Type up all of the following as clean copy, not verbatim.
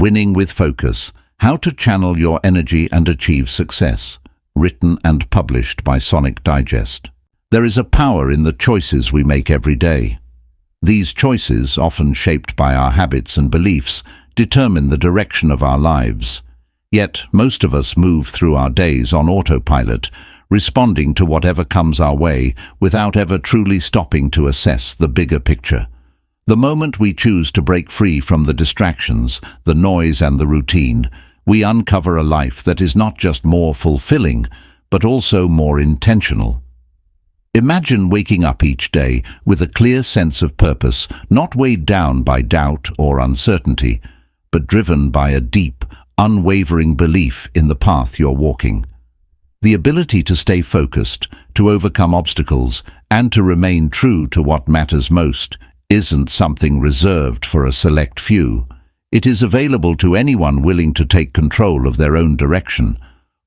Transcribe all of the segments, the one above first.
Winning with Focus: How to Channel Your Energy and Achieve Success, written and published by Sonic Digest. There is a power in the choices we make every day. These choices, often shaped by our habits and beliefs, determine the direction of our lives. Yet, most of us move through our days on autopilot, responding to whatever comes our way without ever truly stopping to assess the bigger picture. The moment we choose to break free from the distractions, the noise and the routine, we uncover a life that is not just more fulfilling, but also more intentional. Imagine waking up each day with a clear sense of purpose, not weighed down by doubt or uncertainty, but driven by a deep, unwavering belief in the path you're walking. The ability to stay focused, to overcome obstacles, and to remain true to what matters most isn't something reserved for a select few. It is available to anyone willing to take control of their own direction.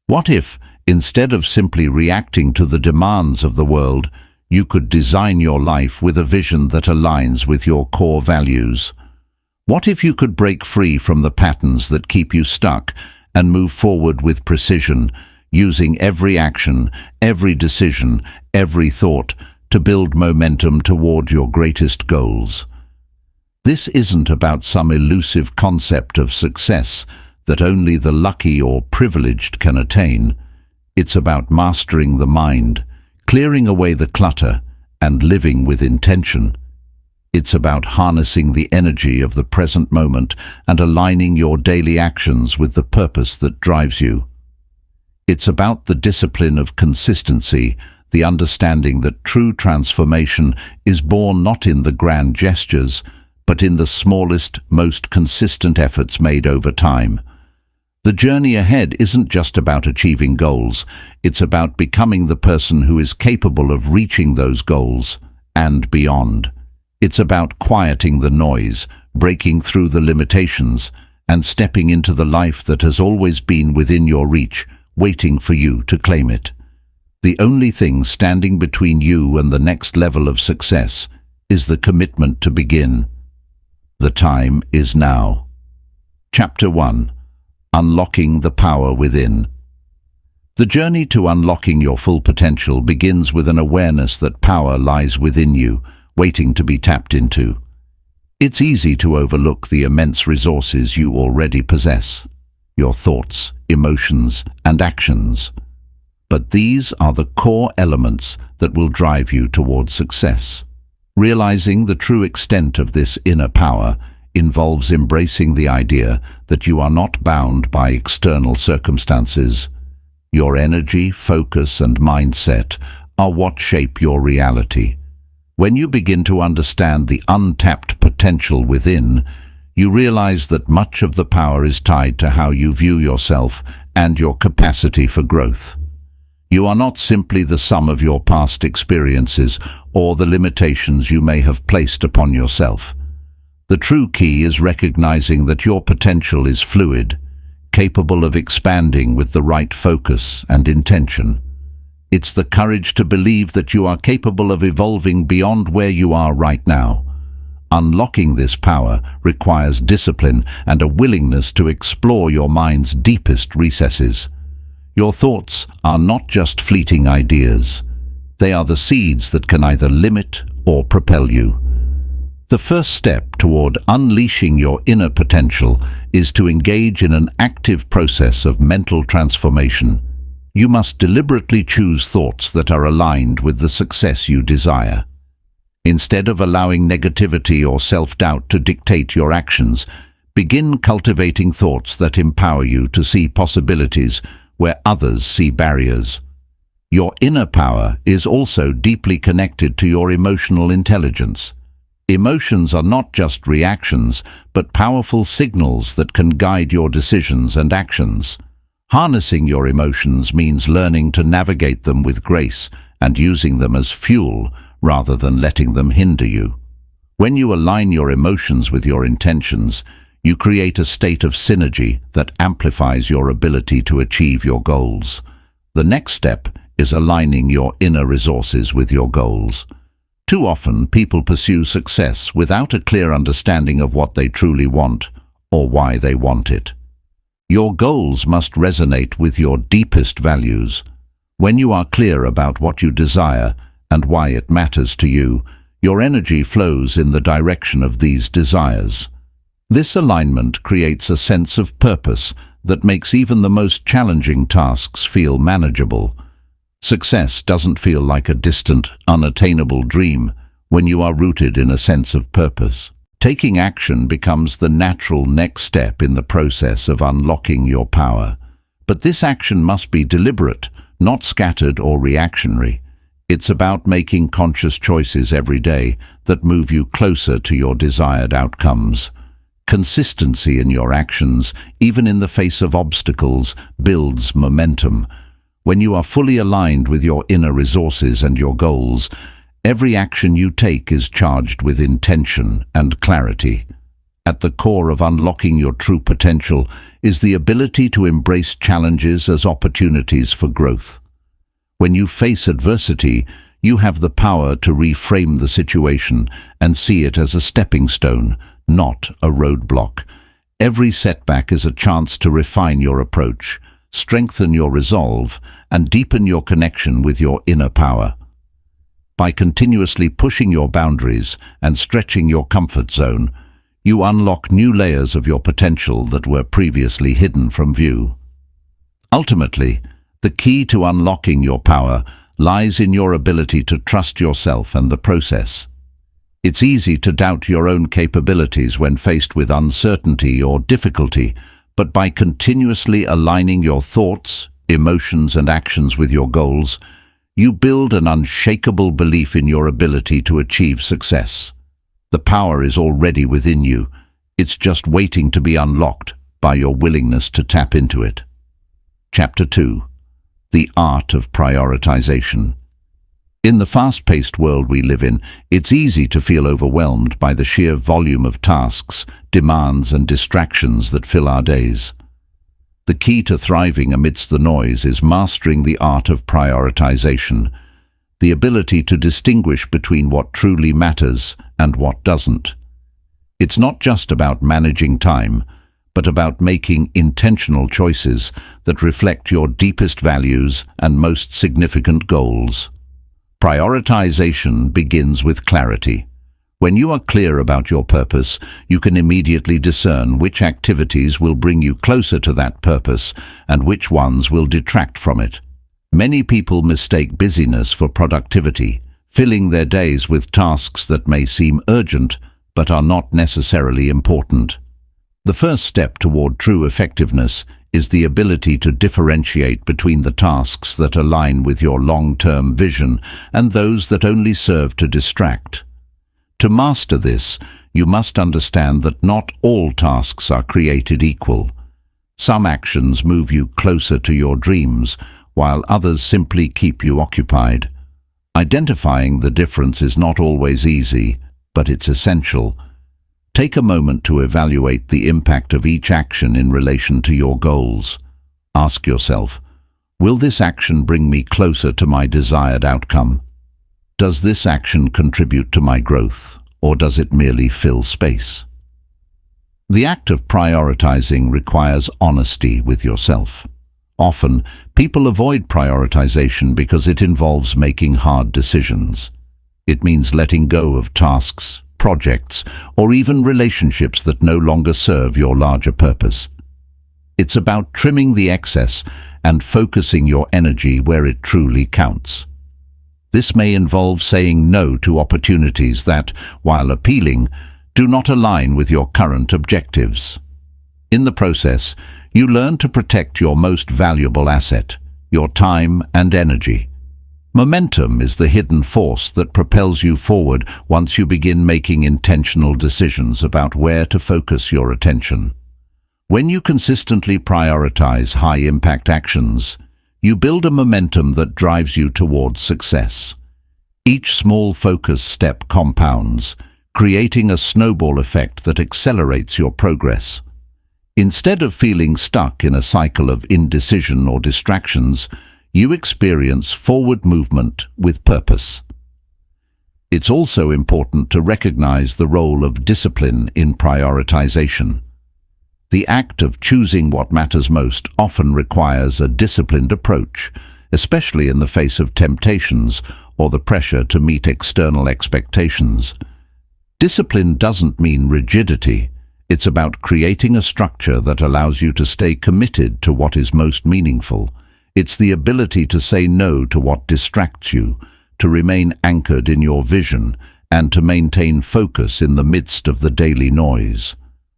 What if, instead of simply reacting to the demands of the world, you could design your life with a vision that aligns with your core values? What if you could break free from the patterns that keep you stuck and move forward with precision, using every action, every decision, every thought to build momentum toward your greatest goals? This isn't about some elusive concept of success that only the lucky or privileged can attain. It's about mastering the mind, clearing away the clutter, and living with intention. It's about harnessing the energy of the present moment and aligning your daily actions with the purpose that drives you. It's about the discipline of consistency, the understanding that true transformation is born not in the grand gestures, but in the smallest, most consistent efforts made over time. The journey ahead isn't just about achieving goals, it's about becoming the person who is capable of reaching those goals and beyond. It's about quieting the noise, breaking through the limitations, and stepping into the life that has always been within your reach, waiting for you to claim it. The only thing standing between you and the next level of success is the commitment to begin. The time is now. Chapter 1: Unlocking the Power Within. The journey to unlocking your full potential begins with an awareness that power lies within you, waiting to be tapped into. It's easy to overlook the immense resources you already possess: your thoughts, emotions, and actions. But these are the core elements that will drive you towards success. Realizing the true extent of this inner power involves embracing the idea that you are not bound by external circumstances. Your energy, focus, and mindset are what shape your reality. When you begin to understand the untapped potential within, you realize that much of the power is tied to how you view yourself and your capacity for growth. You are not simply the sum of your past experiences or the limitations you may have placed upon yourself. The true key is recognizing that your potential is fluid, capable of expanding with the right focus and intention. It's the courage to believe that you are capable of evolving beyond where you are right now. Unlocking this power requires discipline and a willingness to explore your mind's deepest recesses. Your thoughts are not just fleeting ideas. They are the seeds that can either limit or propel you. The first step toward unleashing your inner potential is to engage in an active process of mental transformation. You must deliberately choose thoughts that are aligned with the success you desire. Instead of allowing negativity or self-doubt to dictate your actions, begin cultivating thoughts that empower you to see possibilities where others see barriers. Your inner power is also deeply connected to your emotional intelligence. Emotions are not just reactions, but powerful signals that can guide your decisions and actions. Harnessing your emotions means learning to navigate them with grace and using them as fuel rather than letting them hinder you. When you align your emotions with your intentions, you create a state of synergy that amplifies your ability to achieve your goals. The next step is aligning your inner resources with your goals. Too often, people pursue success without a clear understanding of what they truly want or why they want it. Your goals must resonate with your deepest values. When you are clear about what you desire and why it matters to you, your energy flows in the direction of these desires. This alignment creates a sense of purpose that makes even the most challenging tasks feel manageable. Success doesn't feel like a distant, unattainable dream when you are rooted in a sense of purpose. Taking action becomes the natural next step in the process of unlocking your power. But this action must be deliberate, not scattered or reactionary. It's about making conscious choices every day that move you closer to your desired outcomes. Consistency in your actions, even in the face of obstacles, builds momentum. When you are fully aligned with your inner resources and your goals, every action you take is charged with intention and clarity. At the core of unlocking your true potential is the ability to embrace challenges as opportunities for growth. When you face adversity, you have the power to reframe the situation and see it as a stepping stone, not a roadblock. Every setback is a chance to refine your approach, strengthen your resolve, and deepen your connection with your inner power. By continuously pushing your boundaries and stretching your comfort zone, you unlock new layers of your potential that were previously hidden from view. Ultimately, the key to unlocking your power lies in your ability to trust yourself and the process. It's easy to doubt your own capabilities when faced with uncertainty or difficulty, but by continuously aligning your thoughts, emotions, and actions with your goals, you build an unshakable belief in your ability to achieve success. The power is already within you. It's just waiting to be unlocked by your willingness to tap into it. Chapter 2. The Art of Prioritization. In the fast-paced world we live in, it's easy to feel overwhelmed by the sheer volume of tasks, demands, and distractions that fill our days. The key to thriving amidst the noise is mastering the art of prioritization, the ability to distinguish between what truly matters and what doesn't. It's not just about managing time, but about making intentional choices that reflect your deepest values and most significant goals. Prioritization begins with clarity. When you are clear about your purpose, you can immediately discern which activities will bring you closer to that purpose and which ones will detract from it. Many people mistake busyness for productivity, filling their days with tasks that may seem urgent but are not necessarily important. The first step toward true effectiveness is the ability to differentiate between the tasks that align with your long-term vision and those that only serve to distract. To master this, you must understand that not all tasks are created equal. Some actions move you closer to your dreams, while others simply keep you occupied. Identifying the difference is not always easy, but it's essential. Take a moment to evaluate the impact of each action in relation to your goals. Ask yourself, will this action bring me closer to my desired outcome? Does this action contribute to my growth, or does it merely fill space? The act of prioritizing requires honesty with yourself. Often, people avoid prioritization because it involves making hard decisions. It means letting go of tasks, projects, or even relationships that no longer serve your larger purpose. It's about trimming the excess and focusing your energy where it truly counts. This may involve saying no to opportunities that, while appealing, do not align with your current objectives. In the process, you learn to protect your most valuable asset, your time and energy. Momentum is the hidden force that propels you forward once you begin making intentional decisions about where to focus your attention. When you consistently prioritize high-impact actions, you build a momentum that drives you towards success. Each small focused step compounds, creating a snowball effect that accelerates your progress. Instead of feeling stuck in a cycle of indecision or distractions, you experience forward movement with purpose. It's also important to recognize the role of discipline in prioritization. The act of choosing what matters most often requires a disciplined approach, especially in the face of temptations or the pressure to meet external expectations. Discipline doesn't mean rigidity. It's about creating a structure that allows you to stay committed to what is most meaningful. It's the ability to say no to what distracts you, to remain anchored in your vision, and to maintain focus in the midst of the daily noise.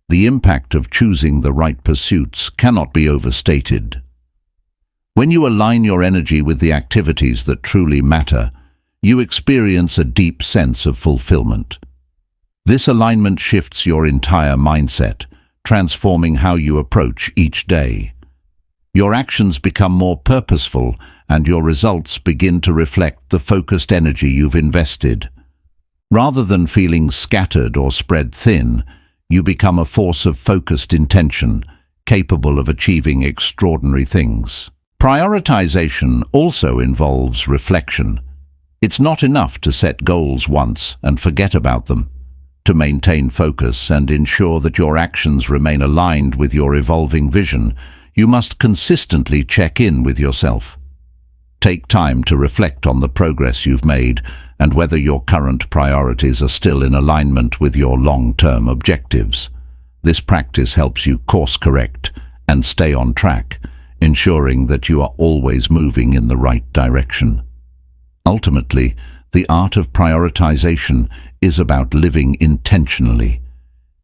The impact of choosing the right pursuits cannot be overstated. When you align your energy with the activities that truly matter, you experience a deep sense of fulfillment. This alignment shifts your entire mindset, transforming how you approach each day. Your actions become more purposeful, and your results begin to reflect the focused energy you've invested. Rather than feeling scattered or spread thin, you become a force of focused intention, capable of achieving extraordinary things. Prioritization also involves reflection. It's not enough to set goals once and forget about them. To maintain focus and ensure that your actions remain aligned with your evolving vision, you must consistently check in with yourself. Take time to reflect on the progress you've made and whether your current priorities are still in alignment with your long-term objectives. This practice helps you course-correct and stay on track, ensuring that you are always moving in the right direction. Ultimately, the art of prioritization is about living intentionally.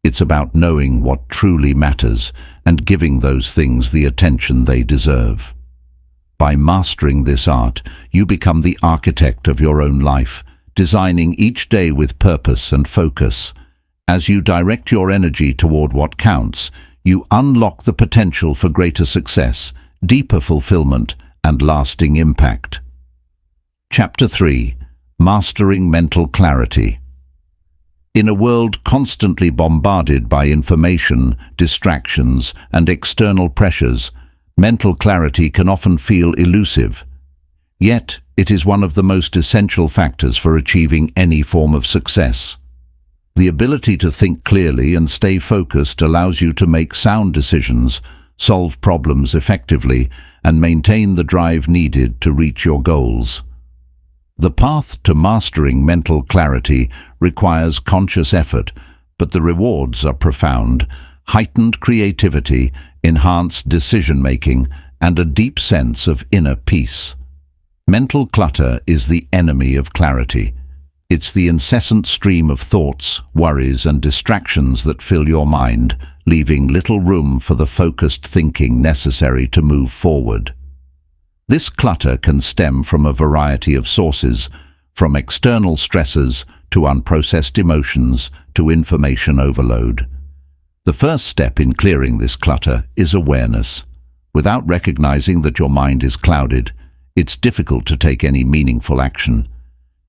It's about knowing what truly matters and giving those things the attention they deserve. By mastering this art, you become the architect of your own life, designing each day with purpose and focus. As you direct your energy toward what counts, you unlock the potential for greater success, deeper fulfillment, and lasting impact. Chapter 3: Mastering Mental Clarity. In a world constantly bombarded by information, distractions, and external pressures, mental clarity can often feel elusive. Yet, it is one of the most essential factors for achieving any form of success. The ability to think clearly and stay focused allows you to make sound decisions, solve problems effectively, and maintain the drive needed to reach your goals. The path to mastering mental clarity requires conscious effort, but the rewards are profound: heightened creativity, enhanced decision-making, and a deep sense of inner peace. Mental clutter is the enemy of clarity. It's the incessant stream of thoughts, worries, and distractions that fill your mind, leaving little room for the focused thinking necessary to move forward. This clutter can stem from a variety of sources, from external stressors to unprocessed emotions to information overload. The first step in clearing this clutter is awareness. Without recognizing that your mind is clouded, it's difficult to take any meaningful action.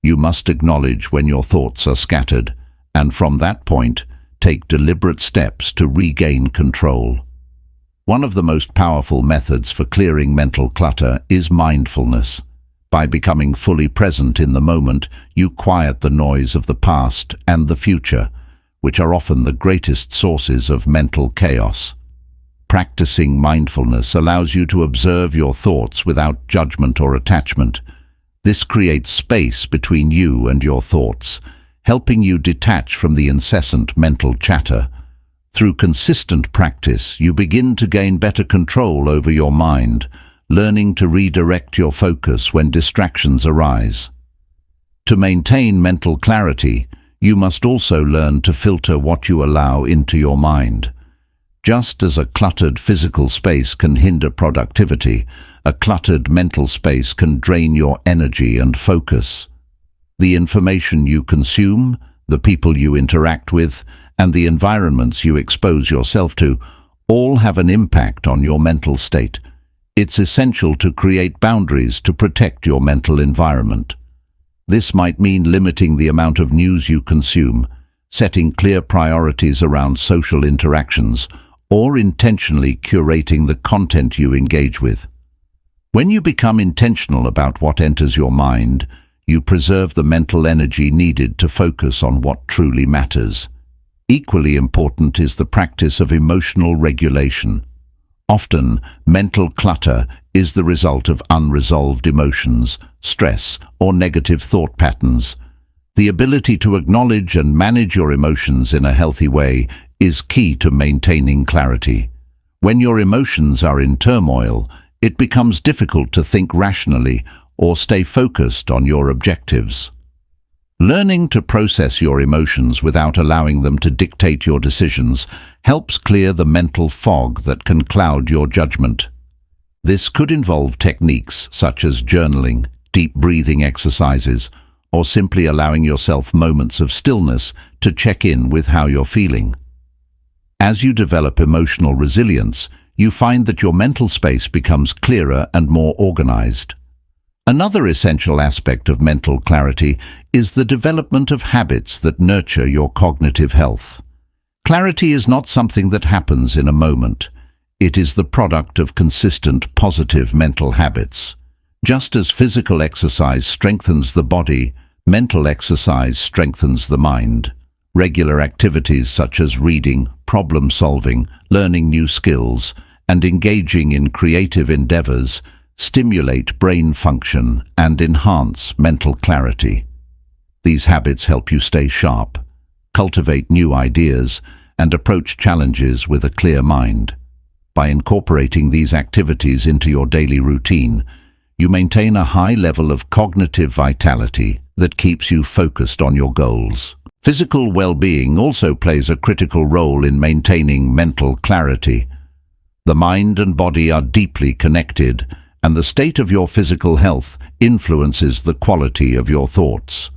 You must acknowledge when your thoughts are scattered, and from that point, take deliberate steps to regain control. One of the most powerful methods for clearing mental clutter is mindfulness. By becoming fully present in the moment, you quiet the noise of the past and the future, which are often the greatest sources of mental chaos. Practicing mindfulness allows you to observe your thoughts without judgment or attachment. This creates space between you and your thoughts, helping you detach from the incessant mental chatter. Through consistent practice, you begin to gain better control over your mind, learning to redirect your focus when distractions arise. To maintain mental clarity, you must also learn to filter what you allow into your mind. Just as a cluttered physical space can hinder productivity, a cluttered mental space can drain your energy and focus. The information you consume, the people you interact with, and the environments you expose yourself to all have an impact on your mental state. It's essential to create boundaries to protect your mental environment. This might mean limiting the amount of news you consume, setting clear priorities around social interactions, or intentionally curating the content you engage with. When you become intentional about what enters your mind, you preserve the mental energy needed to focus on what truly matters. Equally important is the practice of emotional regulation. Often, mental clutter is the result of unresolved emotions, stress, or negative thought patterns. The ability to acknowledge and manage your emotions in a healthy way is key to maintaining clarity. When your emotions are in turmoil, it becomes difficult to think rationally or stay focused on your objectives. Learning to process your emotions without allowing them to dictate your decisions helps clear the mental fog that can cloud your judgment. This could involve techniques such as journaling, deep breathing exercises, or simply allowing yourself moments of stillness to check in with how you're feeling. As you develop emotional resilience, you find that your mental space becomes clearer and more organized. Another essential aspect of mental clarity is the development of habits that nurture your cognitive health. Clarity is not something that happens in a moment. It is the product of consistent, positive mental habits. Just as physical exercise strengthens the body, mental exercise strengthens the mind. Regular activities such as reading, problem-solving, learning new skills, and engaging in creative endeavors stimulate brain function and enhance mental clarity. These habits help you stay sharp, cultivate new ideas, and approach challenges with a clear mind. By incorporating these activities into your daily routine, you maintain a high level of cognitive vitality that keeps you focused on your goals. Physical well-being also plays a critical role in maintaining mental clarity. The mind and body are deeply connected, and the state of your physical health influences the quality of your thoughts.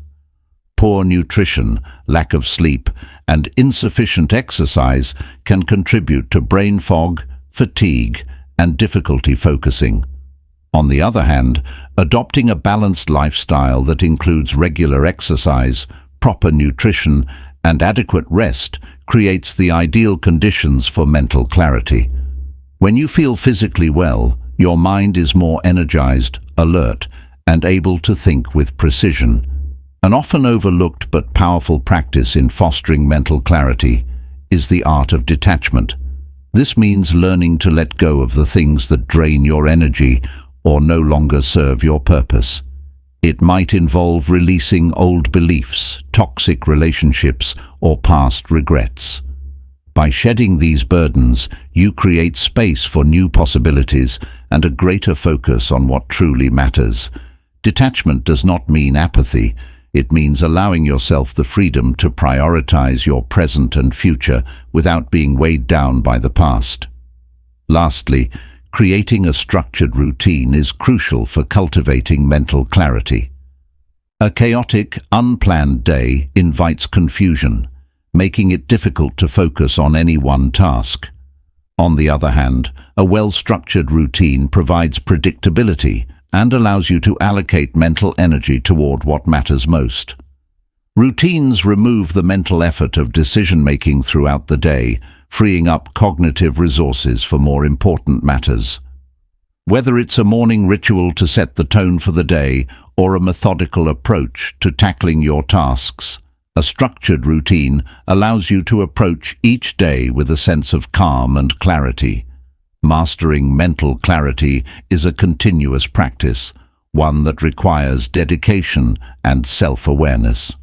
Poor nutrition, lack of sleep, and insufficient exercise can contribute to brain fog, fatigue, and difficulty focusing. On the other hand, adopting a balanced lifestyle that includes regular exercise, proper nutrition, and adequate rest creates the ideal conditions for mental clarity. When you feel physically well, your mind is more energized, alert, and able to think with precision. An often overlooked but powerful practice in fostering mental clarity is the art of detachment. This means learning to let go of the things that drain your energy or no longer serve your purpose. It might involve releasing old beliefs, toxic relationships, or past regrets. By shedding these burdens, you create space for new possibilities and a greater focus on what truly matters. Detachment does not mean apathy. It means allowing yourself the freedom to prioritize your present and future without being weighed down by the past. Lastly, creating a structured routine is crucial for cultivating mental clarity. A chaotic, unplanned day invites confusion, making it difficult to focus on any one task. On the other hand, a well-structured routine provides predictability and allows you to allocate mental energy toward what matters most. Routines remove the mental effort of decision-making throughout the day, freeing up cognitive resources for more important matters. Whether it's a morning ritual to set the tone for the day or a methodical approach to tackling your tasks, a structured routine allows you to approach each day with a sense of calm and clarity. Mastering mental clarity is a continuous practice, one that requires dedication and self-awareness.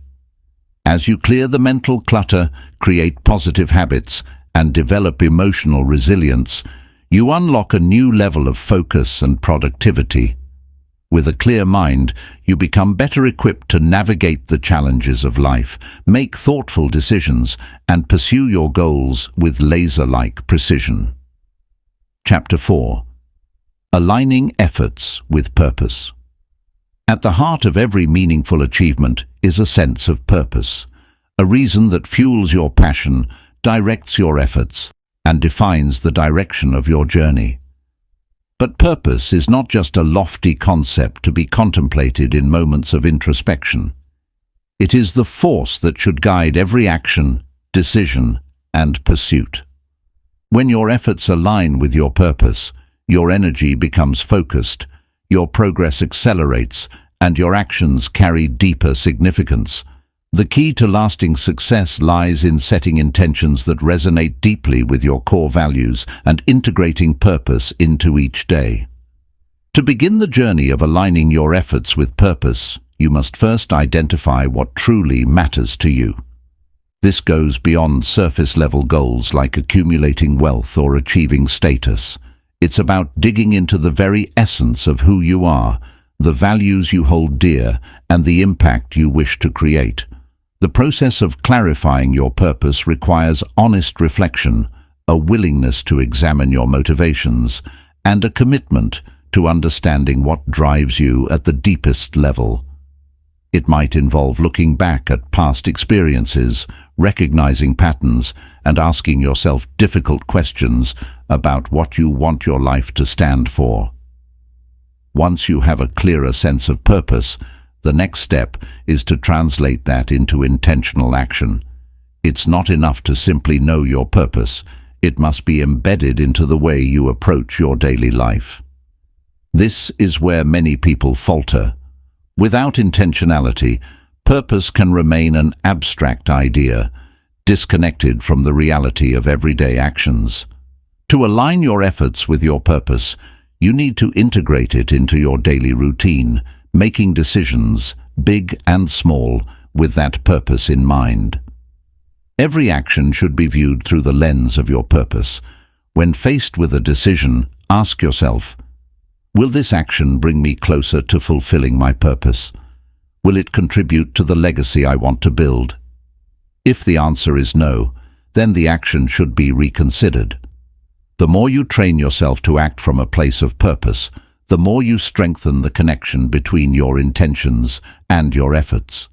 As you clear the mental clutter, create positive habits, and develop emotional resilience, you unlock a new level of focus and productivity. With a clear mind, you become better equipped to navigate the challenges of life, make thoughtful decisions, and pursue your goals with laser-like precision. Chapter 4. Aligning efforts with purpose. At the heart of every meaningful achievement is a sense of purpose, a reason that fuels your passion, directs your efforts, and defines the direction of your journey. But purpose is not just a lofty concept to be contemplated in moments of introspection. It is the force that should guide every action, decision, and pursuit. When your efforts align with your purpose, your energy becomes focused, your progress accelerates, and your actions carry deeper significance. The key to lasting success lies in setting intentions that resonate deeply with your core values and integrating purpose into each day. To begin the journey of aligning your efforts with purpose, you must first identify what truly matters to you. This goes beyond surface-level goals like accumulating wealth or achieving status. It's about digging into the very essence of who you are, the values you hold dear, and the impact you wish to create. The process of clarifying your purpose requires honest reflection, a willingness to examine your motivations, and a commitment to understanding what drives you at the deepest level. It might involve looking back at past experiences, recognizing patterns, and asking yourself difficult questions about what you want your life to stand for. Once you have a clearer sense of purpose, the next step is to translate that into intentional action. It's not enough to simply know your purpose. It must be embedded into the way you approach your daily life. This is where many people falter. Without intentionality, purpose can remain an abstract idea, disconnected from the reality of everyday actions. To align your efforts with your purpose, you need to integrate it into your daily routine, making decisions, big and small, with that purpose in mind. Every action should be viewed through the lens of your purpose. When faced with a decision, ask yourself, will this action bring me closer to fulfilling my purpose? Will it contribute to the legacy I want to build? If the answer is no, then the action should be reconsidered. The more you train yourself to act from a place of purpose, the more you strengthen the connection between your intentions and your efforts.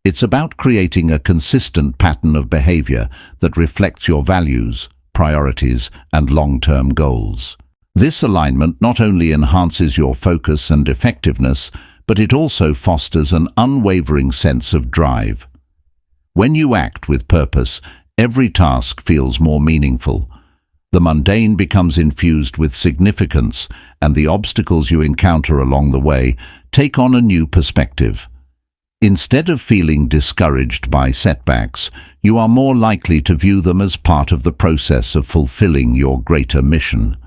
It's about creating a consistent pattern of behavior that reflects your values, priorities, and long-term goals. This alignment not only enhances your focus and effectiveness, but it also fosters an unwavering sense of drive. When you act with purpose, every task feels more meaningful. The mundane becomes infused with significance, and the obstacles you encounter along the way take on a new perspective. Instead of feeling discouraged by setbacks, you are more likely to view them as part of the process of fulfilling your greater mission.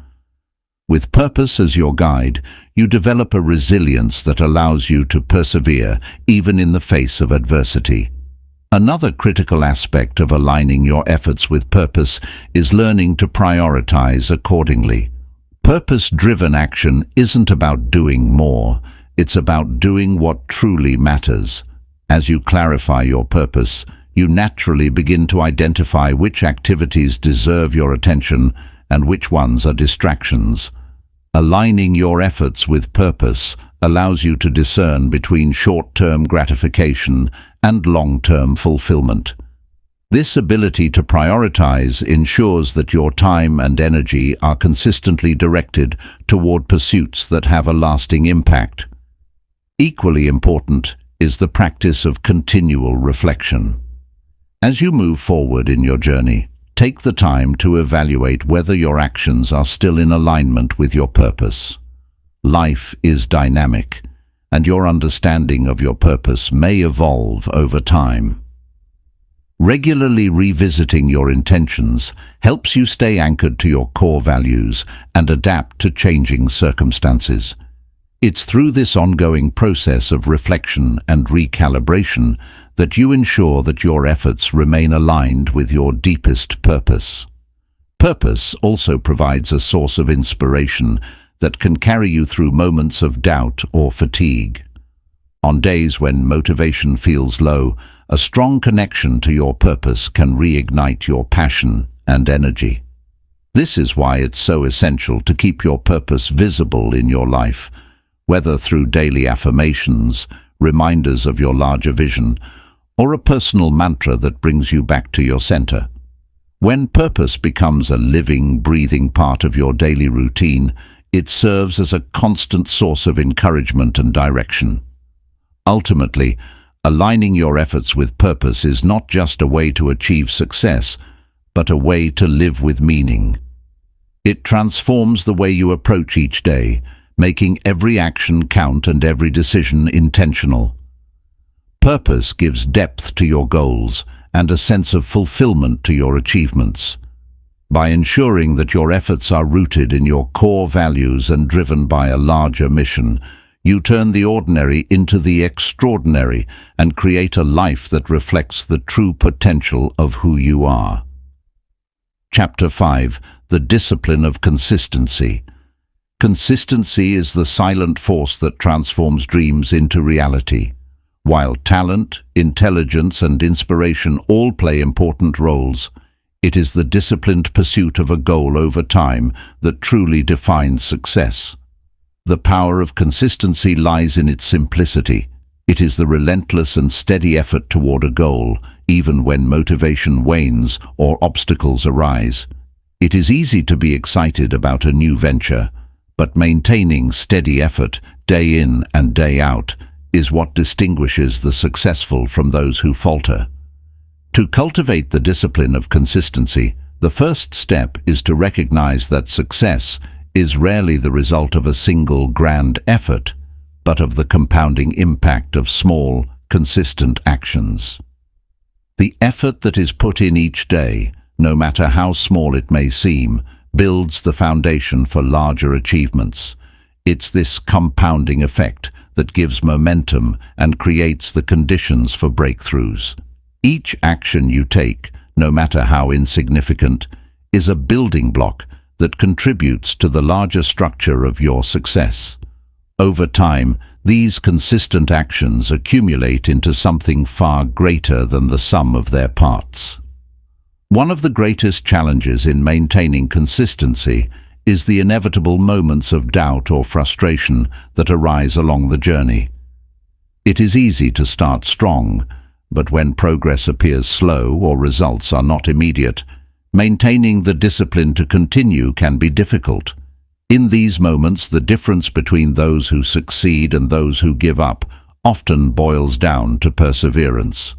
With purpose as your guide, you develop a resilience that allows you to persevere even in the face of adversity. Another critical aspect of aligning your efforts with purpose is learning to prioritize accordingly. Purpose-driven action isn't about doing more, it's about doing what truly matters. As you clarify your purpose, you naturally begin to identify which activities deserve your attention and which ones are distractions. Aligning your efforts with purpose allows you to discern between short-term gratification and long-term fulfillment. This ability to prioritize ensures that your time and energy are consistently directed toward pursuits that have a lasting impact. Equally important is the practice of continual reflection. As you move forward in your journey, take the time to evaluate whether your actions are still in alignment with your purpose. Life is dynamic, and your understanding of your purpose may evolve over time. Regularly revisiting your intentions helps you stay anchored to your core values and adapt to changing circumstances. It's through this ongoing process of reflection and recalibration that you ensure that your efforts remain aligned with your deepest purpose. Purpose also provides a source of inspiration that can carry you through moments of doubt or fatigue. On days when motivation feels low, a strong connection to your purpose can reignite your passion and energy. This is why it's so essential to keep your purpose visible in your life, whether through daily affirmations, reminders of your larger vision, or a personal mantra that brings you back to your center. When purpose becomes a living, breathing part of your daily routine, it serves as a constant source of encouragement and direction. Ultimately, aligning your efforts with purpose is not just a way to achieve success, but a way to live with meaning. It transforms the way you approach each day, making every action count and every decision intentional. Purpose gives depth to your goals and a sense of fulfillment to your achievements. By ensuring that your efforts are rooted in your core values and driven by a larger mission, you turn the ordinary into the extraordinary and create a life that reflects the true potential of who you are. Chapter 5. The Discipline of Consistency. Consistency is the silent force that transforms dreams into reality. While talent, intelligence, and inspiration all play important roles, it is the disciplined pursuit of a goal over time that truly defines success. The power of consistency lies in its simplicity. It is the relentless and steady effort toward a goal, even when motivation wanes or obstacles arise. It is easy to be excited about a new venture, but maintaining steady effort, day in and day out, is what distinguishes the successful from those who falter. To cultivate the discipline of consistency, the first step is to recognize that success is rarely the result of a single grand effort, but of the compounding impact of small, consistent actions. The effort that is put in each day, no matter how small it may seem, builds the foundation for larger achievements. It's this compounding effect that gives momentum and creates the conditions for breakthroughs. Each action you take, no matter how insignificant, is a building block that contributes to the larger structure of your success. Over time, these consistent actions accumulate into something far greater than the sum of their parts. One of the greatest challenges in maintaining consistency is the inevitable moments of doubt or frustration that arise along the journey. It is easy to start strong, but when progress appears slow or results are not immediate, maintaining the discipline to continue can be difficult. In these moments, the difference between those who succeed and those who give up often boils down to perseverance.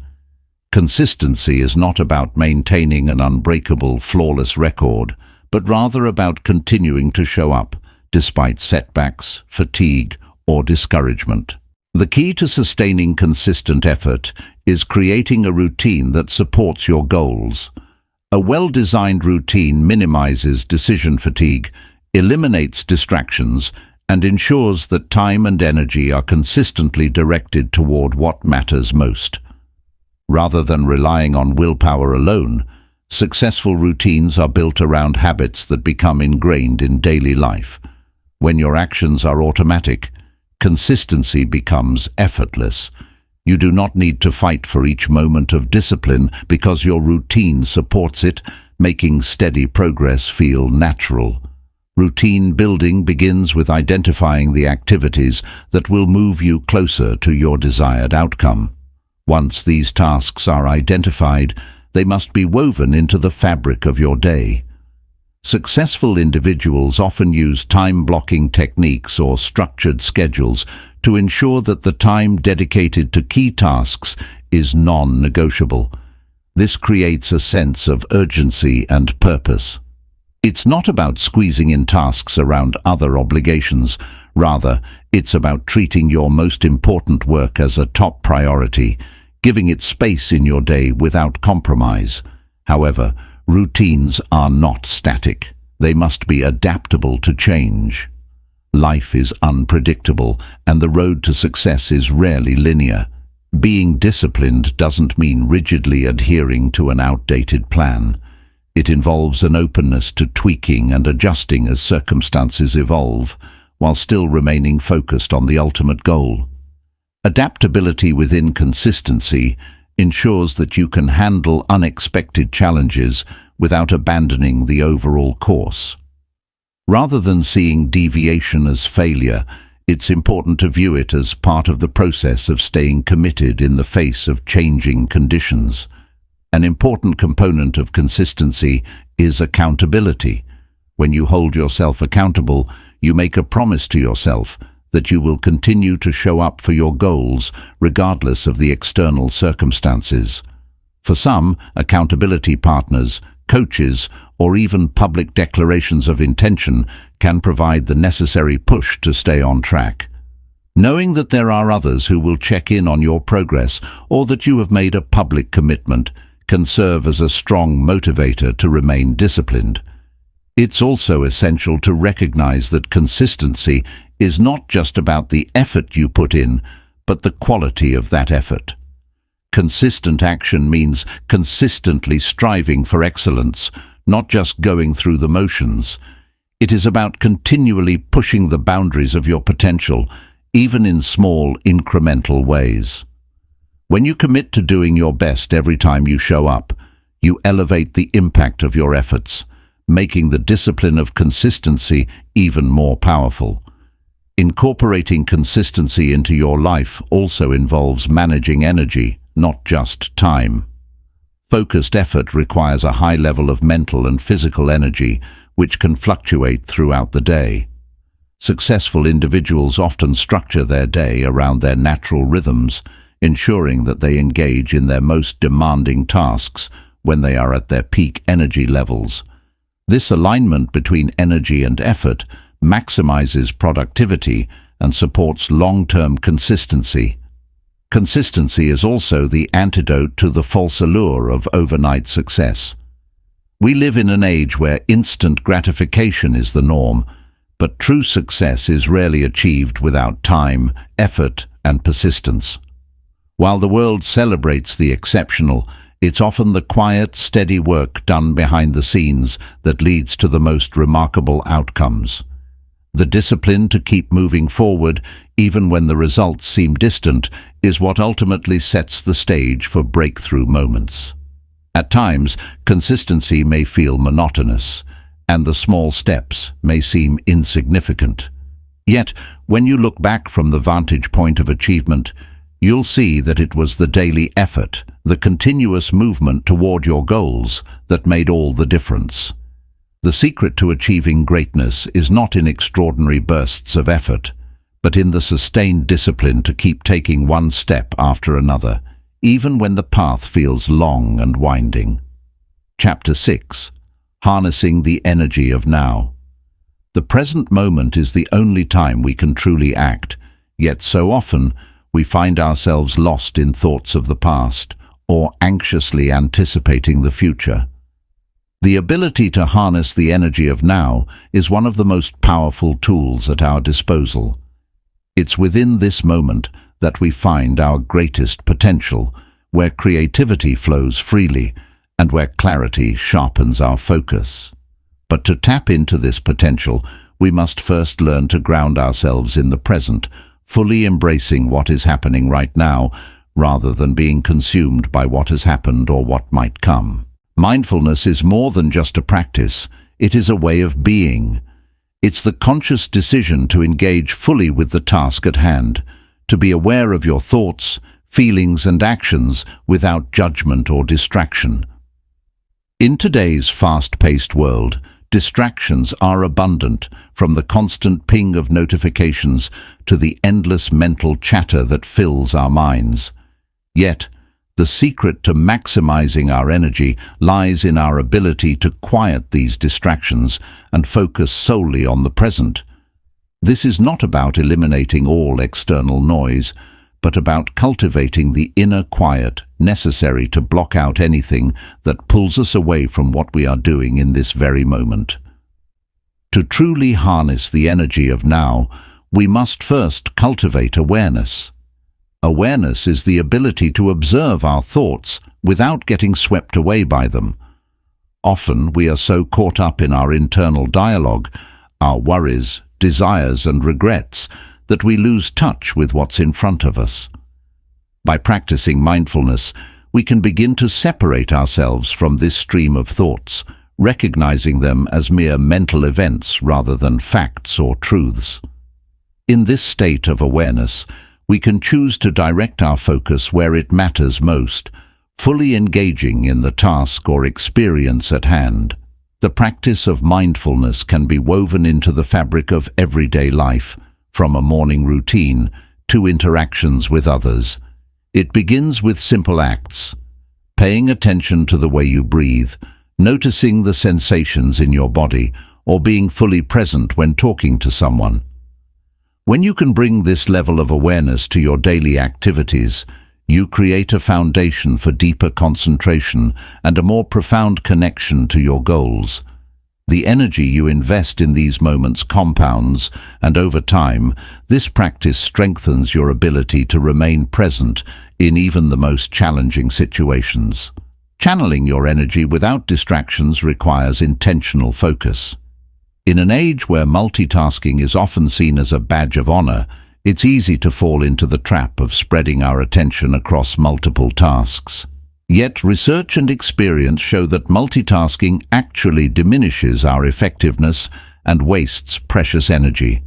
Consistency is not about maintaining an unbreakable, flawless record, but rather about continuing to show up, despite setbacks, fatigue, or discouragement. The key to sustaining consistent effort is creating a routine that supports your goals. A well-designed routine minimizes decision fatigue, eliminates distractions, and ensures that time and energy are consistently directed toward what matters most. Rather than relying on willpower alone, successful routines are built around habits that become ingrained in daily life. When your actions are automatic, consistency becomes effortless. You do not need to fight for each moment of discipline because your routine supports it, making steady progress feel natural. Routine building begins with identifying the activities that will move you closer to your desired outcome. Once these tasks are identified, they must be woven into the fabric of your day. Successful individuals often use time-blocking techniques or structured schedules to ensure that the time dedicated to key tasks is non-negotiable. This creates a sense of urgency and purpose. It's not about squeezing in tasks around other obligations. Rather, it's about treating your most important work as a top priority, giving it space in your day without compromise. However, routines are not static. They must be adaptable to change. Life is unpredictable, and the road to success is rarely linear. Being disciplined doesn't mean rigidly adhering to an outdated plan. It involves an openness to tweaking and adjusting as circumstances evolve, while still remaining focused on the ultimate goal. Adaptability within consistency ensures that you can handle unexpected challenges without abandoning the overall course. Rather than seeing deviation as failure, it's important to view it as part of the process of staying committed in the face of changing conditions. An important component of consistency is accountability. When you hold yourself accountable, you make a promise to yourself that you will continue to show up for your goals regardless of the external circumstances. For some, accountability partners, coaches, or even public declarations of intention can provide the necessary push to stay on track. Knowing that there are others who will check in on your progress or that you have made a public commitment can serve as a strong motivator to remain disciplined. It's also essential to recognize that consistency is not just about the effort you put in, but the quality of that effort. Consistent action means consistently striving for excellence, not just going through the motions. It is about continually pushing the boundaries of your potential, even in small, incremental ways. When you commit to doing your best every time you show up, you elevate the impact of your efforts, making the discipline of consistency even more powerful. Incorporating consistency into your life also involves managing energy, not just time. Focused effort requires a high level of mental and physical energy, which can fluctuate throughout the day. Successful individuals often structure their day around their natural rhythms, ensuring that they engage in their most demanding tasks when they are at their peak energy levels. This alignment between energy and effort maximizes productivity and supports long-term consistency. Consistency is also the antidote to the false allure of overnight success. We live in an age where instant gratification is the norm, but true success is rarely achieved without time, effort, and persistence. While the world celebrates the exceptional, it's often the quiet, steady work done behind the scenes that leads to the most remarkable outcomes. The discipline to keep moving forward, even when the results seem distant, is what ultimately sets the stage for breakthrough moments. At times, consistency may feel monotonous, and the small steps may seem insignificant. Yet, when you look back from the vantage point of achievement, you'll see that it was the daily effort, the continuous movement toward your goals, that made all the difference. The secret to achieving greatness is not in extraordinary bursts of effort, but in the sustained discipline to keep taking one step after another, even when the path feels long and winding. Chapter 6. Harnessing the Energy of Now. The present moment is the only time we can truly act, yet so often we find ourselves lost in thoughts of the past or anxiously anticipating the future. The ability to harness the energy of now is one of the most powerful tools at our disposal. It's within this moment that we find our greatest potential, where creativity flows freely and where clarity sharpens our focus. But to tap into this potential, we must first learn to ground ourselves in the present, fully embracing what is happening right now, rather than being consumed by what has happened or what might come. Mindfulness is more than just a practice, it is a way of being. It's the conscious decision to engage fully with the task at hand, to be aware of your thoughts, feelings and actions without judgment or distraction. In today's fast-paced world, distractions are abundant, from the constant ping of notifications to the endless mental chatter that fills our minds. Yet, the secret to maximizing our energy lies in our ability to quiet these distractions and focus solely on the present. This is not about eliminating all external noise, but about cultivating the inner quiet necessary to block out anything that pulls us away from what we are doing in this very moment. To truly harness the energy of now, we must first cultivate awareness. Awareness is the ability to observe our thoughts without getting swept away by them. Often we are so caught up in our internal dialogue, our worries, desires and regrets, that we lose touch with what's in front of us. By practicing mindfulness, we can begin to separate ourselves from this stream of thoughts, recognizing them as mere mental events rather than facts or truths. In this state of awareness, we can choose to direct our focus where it matters most, fully engaging in the task or experience at hand. The practice of mindfulness can be woven into the fabric of everyday life, from a morning routine to interactions with others. It begins with simple acts: paying attention to the way you breathe, noticing the sensations in your body, or being fully present when talking to someone. When you can bring this level of awareness to your daily activities, you create a foundation for deeper concentration and a more profound connection to your goals. The energy you invest in these moments compounds, and over time, this practice strengthens your ability to remain present in even the most challenging situations. Channeling your energy without distractions requires intentional focus. In an age where multitasking is often seen as a badge of honor, it's easy to fall into the trap of spreading our attention across multiple tasks. Yet research and experience show that multitasking actually diminishes our effectiveness and wastes precious energy.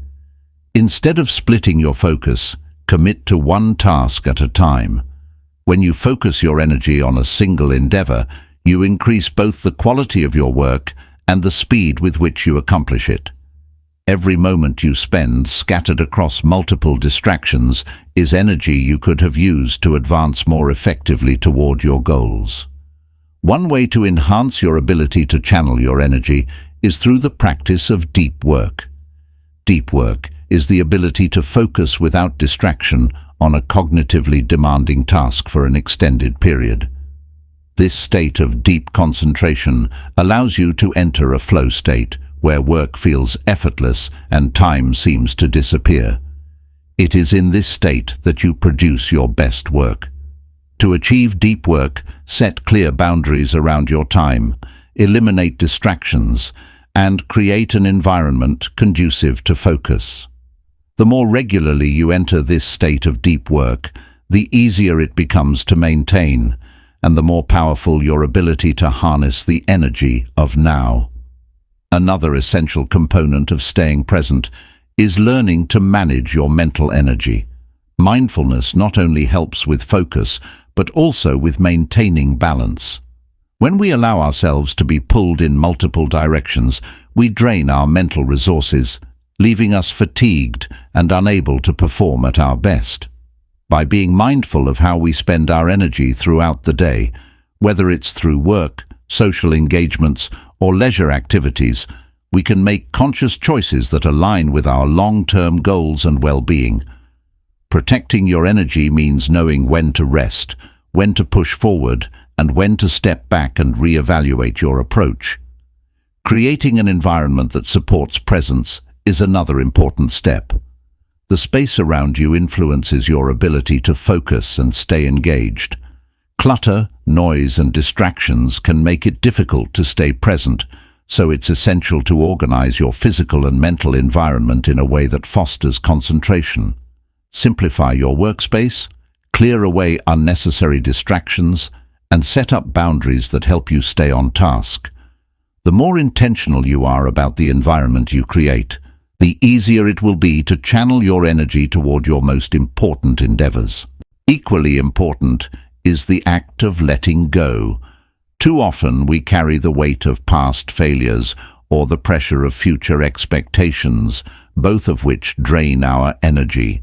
Instead of splitting your focus, commit to one task at a time. When you focus your energy on a single endeavor, you increase both the quality of your work and the speed with which you accomplish it. Every moment you spend scattered across multiple distractions is energy you could have used to advance more effectively toward your goals. One way to enhance your ability to channel your energy is through the practice of deep work. Deep work is the ability to focus without distraction on a cognitively demanding task for an extended period. This state of deep concentration allows you to enter a flow state where work feels effortless and time seems to disappear. It is in this state that you produce your best work. To achieve deep work, set clear boundaries around your time, eliminate distractions, and create an environment conducive to focus. The more regularly you enter this state of deep work, the easier it becomes to maintain, and the more powerful your ability to harness the energy of now. Another essential component of staying present is learning to manage your mental energy. Mindfulness not only helps with focus, but also with maintaining balance. When we allow ourselves to be pulled in multiple directions, we drain our mental resources, leaving us fatigued and unable to perform at our best. By being mindful of how we spend our energy throughout the day, whether it's through work, social engagements, or leisure activities, we can make conscious choices that align with our long-term goals and well-being. Protecting your energy means knowing when to rest, when to push forward, and when to step back and reevaluate your approach. Creating an environment that supports presence is another important step. The space around you influences your ability to focus and stay engaged. Clutter, noise, and distractions can make it difficult to stay present, so it's essential to organize your physical and mental environment in a way that fosters concentration. Simplify your workspace, clear away unnecessary distractions, and set up boundaries that help you stay on task. The more intentional you are about the environment you create, the easier it will be to channel your energy toward your most important endeavors. Equally important is the act of letting go. Too often we carry the weight of past failures or the pressure of future expectations, both of which drain our energy.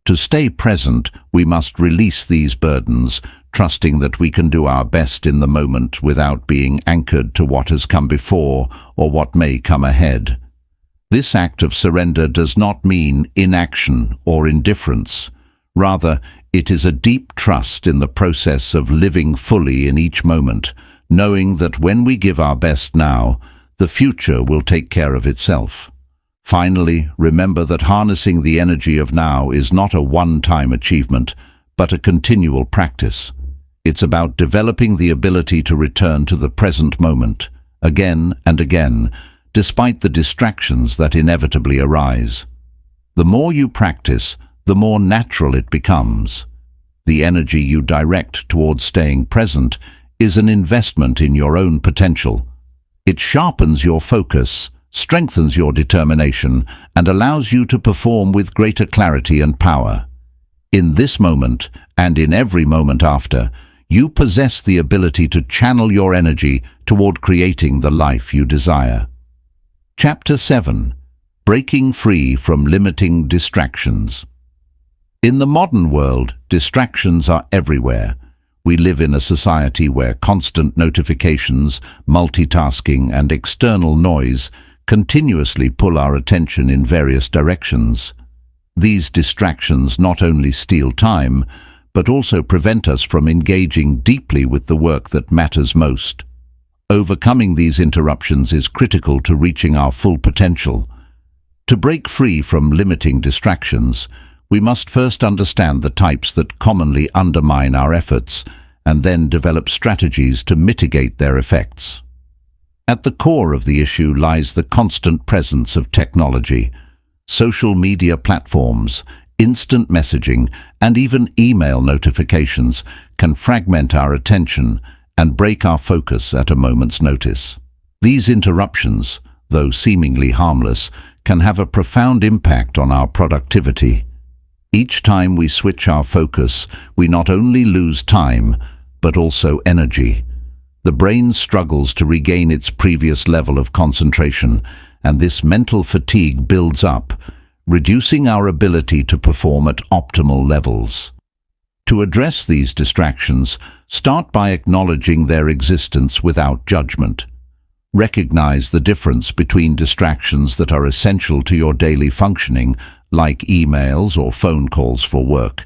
To stay present, we must release these burdens, trusting that we can do our best in the moment without being anchored to what has come before or what may come ahead. This act of surrender does not mean inaction or indifference. Rather, it is a deep trust in the process of living fully in each moment, knowing that when we give our best now, the future will take care of itself. Finally, remember that harnessing the energy of now is not a one-time achievement, but a continual practice. It's about developing the ability to return to the present moment, again and again, despite the distractions that inevitably arise. The more you practice, the more natural it becomes. The energy you direct towards staying present is an investment in your own potential. It sharpens your focus, strengthens your determination, and allows you to perform with greater clarity and power. In this moment, and in every moment after, you possess the ability to channel your energy toward creating the life you desire. Chapter 7. Breaking Free from Limiting Distractions. In the modern world, distractions are everywhere. We live in a society where constant notifications, multitasking, and external noise continuously pull our attention in various directions. These distractions not only steal time, but also prevent us from engaging deeply with the work that matters most. Overcoming these interruptions is critical to reaching our full potential. To break free from limiting distractions, we must first understand the types that commonly undermine our efforts, and then develop strategies to mitigate their effects. At the core of the issue lies the constant presence of technology. Social media platforms, instant messaging, and even email notifications can fragment our attention and break our focus at a moment's notice. These interruptions, though seemingly harmless, can have a profound impact on our productivity. Each time we switch our focus, we not only lose time, but also energy. The brain struggles to regain its previous level of concentration, and this mental fatigue builds up, reducing our ability to perform at optimal levels. To address these distractions, start by acknowledging their existence without judgment. Recognize the difference between distractions that are essential to your daily functioning, like emails or phone calls for work,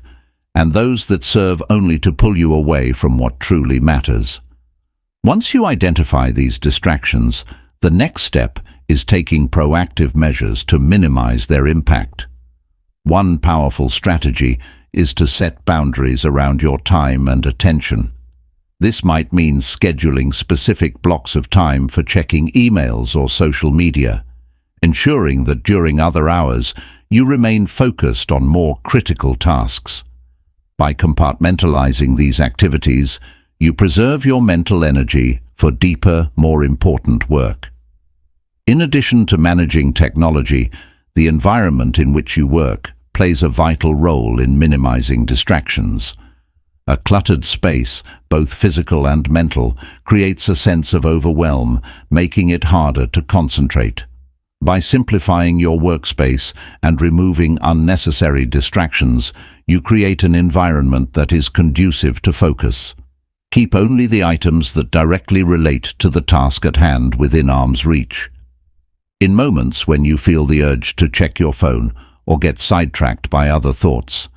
and those that serve only to pull you away from what truly matters. Once you identify these distractions, the next step is taking proactive measures to minimize their impact. One powerful strategy is to set boundaries around your time and attention. This might mean scheduling specific blocks of time for checking emails or social media, ensuring that during other hours you remain focused on more critical tasks. By compartmentalizing these activities, you preserve your mental energy for deeper, more important work. In addition to managing technology, the environment in which you work plays a vital role in minimizing distractions. A cluttered space, both physical and mental, creates a sense of overwhelm, making it harder to concentrate. By simplifying your workspace and removing unnecessary distractions, you create an environment that is conducive to focus. Keep only the items that directly relate to the task at hand within arm's reach. In moments when you feel the urge to check your phone or get sidetracked by other thoughts,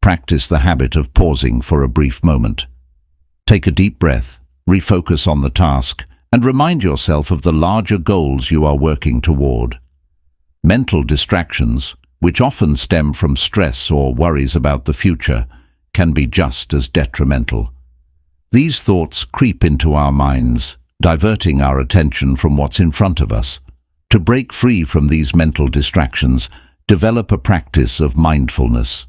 practice the habit of pausing for a brief moment. Take a deep breath, refocus on the task, and remind yourself of the larger goals you are working toward. Mental distractions, which often stem from stress or worries about the future, can be just as detrimental. These thoughts creep into our minds, diverting our attention from what's in front of us. To break free from these mental distractions, develop a practice of mindfulness.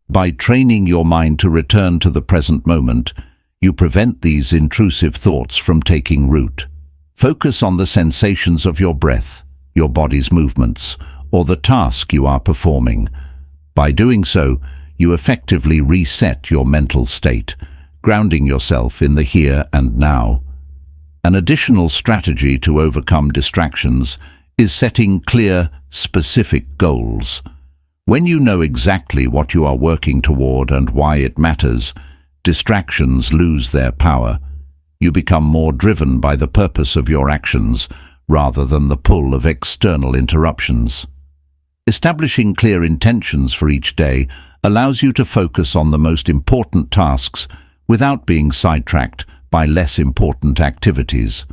By training your mind to return to the present moment, you prevent these intrusive thoughts from taking root. Focus on the sensations of your breath, your body's movements, or the task you are performing. By doing so, you effectively reset your mental state, grounding yourself in the here and now. An additional strategy to overcome distractions is setting clear, specific goals. When you know exactly what you are working toward and why it matters, distractions lose their power. You become more driven by the purpose of your actions rather than the pull of external interruptions. Establishing clear intentions for each day allows you to focus on the most important tasks without being sidetracked by less important activities.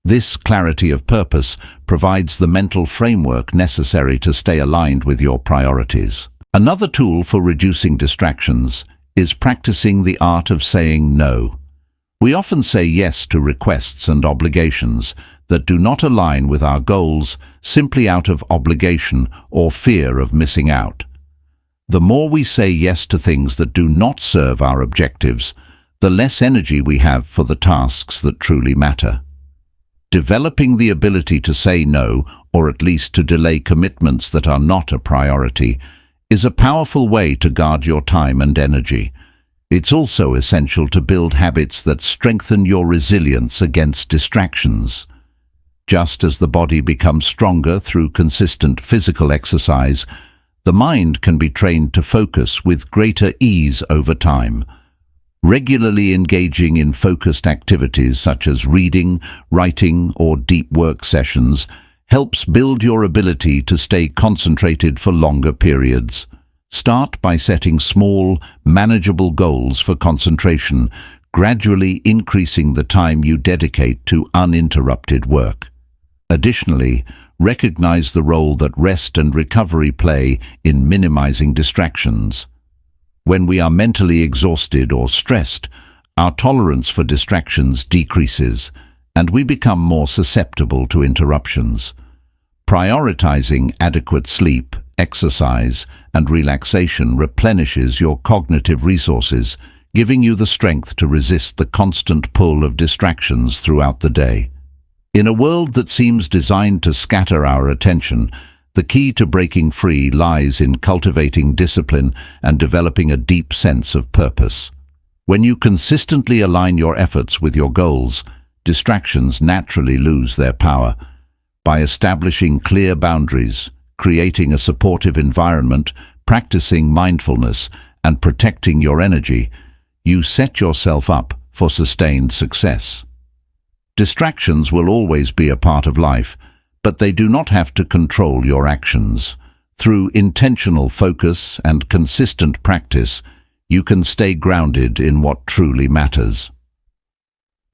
This clarity of purpose provides the mental framework necessary to stay aligned with your priorities. Another tool for reducing distractions is practicing the art of saying no. We often say yes to requests and obligations that do not align with our goals simply out of obligation or fear of missing out. The more we say yes to things that do not serve our objectives, the less energy we have for the tasks that truly matter. Developing the ability to say no, or at least to delay commitments that are not a priority, is a powerful way to guard your time and energy. It's also essential to build habits that strengthen your resilience against distractions. Just as the body becomes stronger through consistent physical exercise, the mind can be trained to focus with greater ease over time. Regularly engaging in focused activities such as reading, writing, or deep work sessions helps build your ability to stay concentrated for longer periods. Start by setting small, manageable goals for concentration, gradually increasing the time you dedicate to uninterrupted work. Additionally, recognize the role that rest and recovery play in minimizing distractions. When we are mentally exhausted or stressed, our tolerance for distractions decreases, and we become more susceptible to interruptions. Prioritizing adequate sleep, exercise, and relaxation replenishes your cognitive resources, giving you the strength to resist the constant pull of distractions throughout the day. In a world that seems designed to scatter our attention, the key to breaking free lies in cultivating discipline and developing a deep sense of purpose. When you consistently align your efforts with your goals, distractions naturally lose their power. By establishing clear boundaries, creating a supportive environment, practicing mindfulness, and protecting your energy, you set yourself up for sustained success. Distractions will always be a part of life, but they do not have to control your actions. Through intentional focus and consistent practice, you can stay grounded in what truly matters.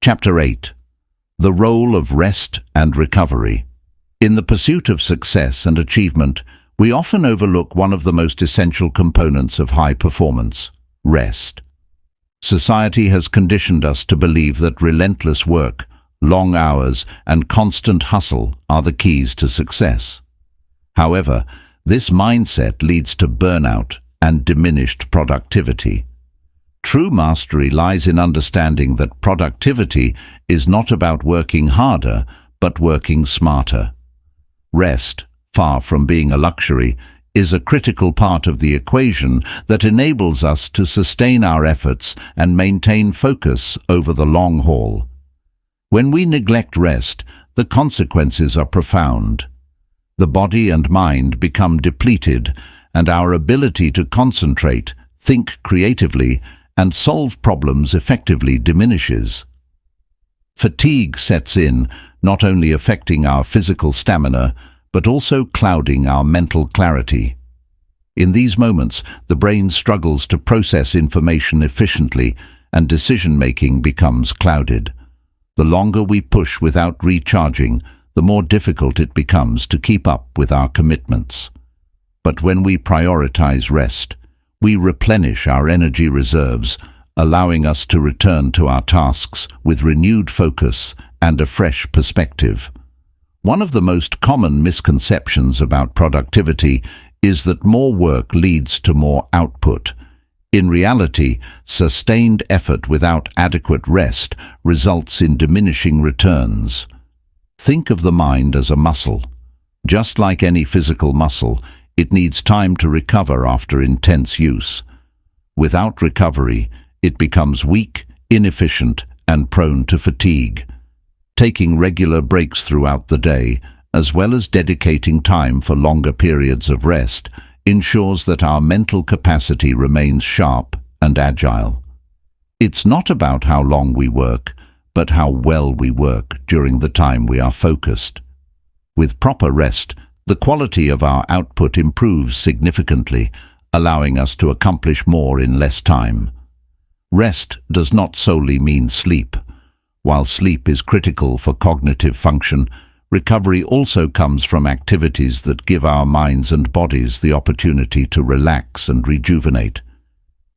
Chapter 8. The Role of Rest and Recovery. In the pursuit of success and achievement, we often overlook one of the most essential components of high performance: rest. Society has conditioned us to believe that relentless work, long hours, and constant hustle are the keys to success. However, this mindset leads to burnout and diminished productivity. True mastery lies in understanding that productivity is not about working harder, but working smarter. Rest, far from being a luxury, is a critical part of the equation that enables us to sustain our efforts and maintain focus over the long haul. When we neglect rest, the consequences are profound. The body and mind become depleted, and our ability to concentrate, think creatively, and solve problems effectively diminishes. Fatigue sets in, not only affecting our physical stamina, but also clouding our mental clarity. In these moments, the brain struggles to process information efficiently, and decision-making becomes clouded. The longer we push without recharging, the more difficult it becomes to keep up with our commitments. But when we prioritize rest, we replenish our energy reserves, allowing us to return to our tasks with renewed focus and a fresh perspective. One of the most common misconceptions about productivity is that more work leads to more output. In reality, sustained effort without adequate rest results in diminishing returns. Think of the mind as a muscle. Just like any physical muscle, it needs time to recover after intense use. Without recovery, it becomes weak, inefficient, and prone to fatigue. Taking regular breaks throughout the day, as well as dedicating time for longer periods of rest, ensures that our mental capacity remains sharp and agile. It's not about how long we work, but how well we work during the time we are focused. With proper rest, the quality of our output improves significantly, allowing us to accomplish more in less time. Rest does not solely mean sleep. While sleep is critical for cognitive function, recovery also comes from activities that give our minds and bodies the opportunity to relax and rejuvenate.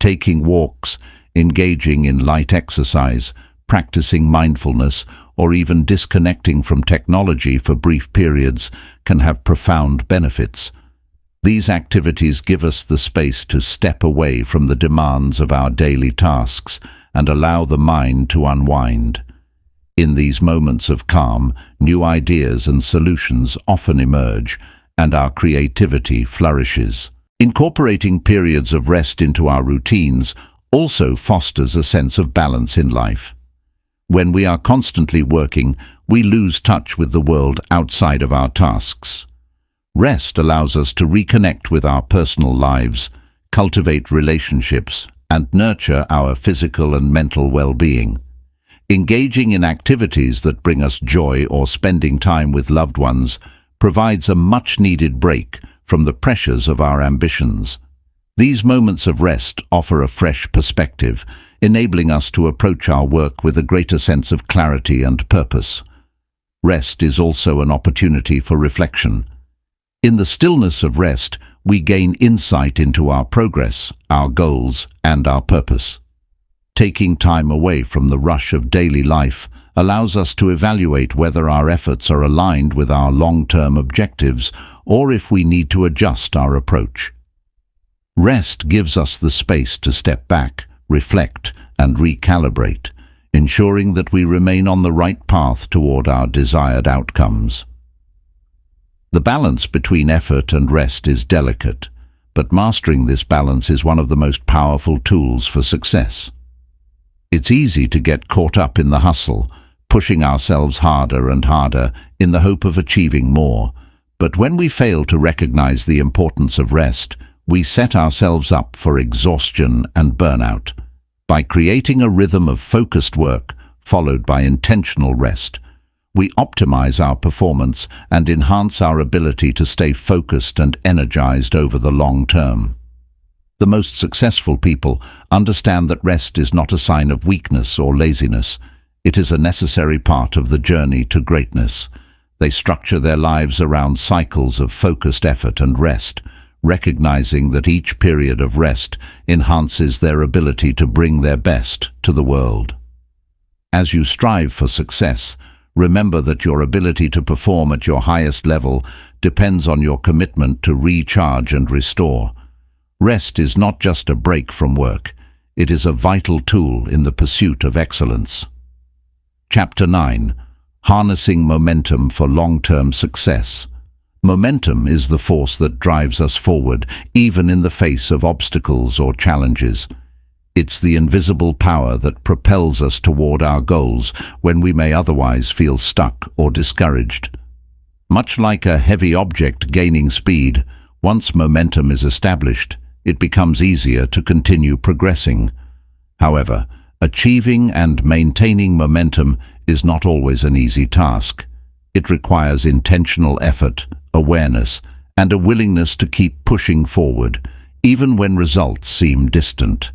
Taking walks, engaging in light exercise, practicing mindfulness, or even disconnecting from technology for brief periods can have profound benefits. These activities give us the space to step away from the demands of our daily tasks and allow the mind to unwind. In these moments of calm, new ideas and solutions often emerge, and our creativity flourishes. Incorporating periods of rest into our routines also fosters a sense of balance in life. When we are constantly working, we lose touch with the world outside of our tasks. Rest allows us to reconnect with our personal lives, cultivate relationships, and nurture our physical and mental well-being. Engaging in activities that bring us joy or spending time with loved ones provides a much-needed break from the pressures of our ambitions. These moments of rest offer a fresh perspective, enabling us to approach our work with a greater sense of clarity and purpose. Rest is also an opportunity for reflection. In the stillness of rest, we gain insight into our progress, our goals, and our purpose. Taking time away from the rush of daily life allows us to evaluate whether our efforts are aligned with our long-term objectives or if we need to adjust our approach. Rest gives us the space to step back, reflect, and recalibrate, ensuring that we remain on the right path toward our desired outcomes. The balance between effort and rest is delicate, but mastering this balance is one of the most powerful tools for success. It's easy to get caught up in the hustle, pushing ourselves harder and harder in the hope of achieving more. But when we fail to recognize the importance of rest, we set ourselves up for exhaustion and burnout. By creating a rhythm of focused work, followed by intentional rest, we optimize our performance and enhance our ability to stay focused and energized over the long term. The most successful people understand that rest is not a sign of weakness or laziness. It is a necessary part of the journey to greatness. They structure their lives around cycles of focused effort and rest, recognizing that each period of rest enhances their ability to bring their best to the world. As you strive for success, remember that your ability to perform at your highest level depends on your commitment to recharge and restore. Rest is not just a break from work, it is a vital tool in the pursuit of excellence. Chapter 9. Harnessing Momentum for Long-Term Success. Momentum is the force that drives us forward, even in the face of obstacles or challenges. It's the invisible power that propels us toward our goals when we may otherwise feel stuck or discouraged. Much like a heavy object gaining speed, once momentum is established, it becomes easier to continue progressing. However, achieving and maintaining momentum is not always an easy task. It requires intentional effort, awareness, and a willingness to keep pushing forward, even when results seem distant.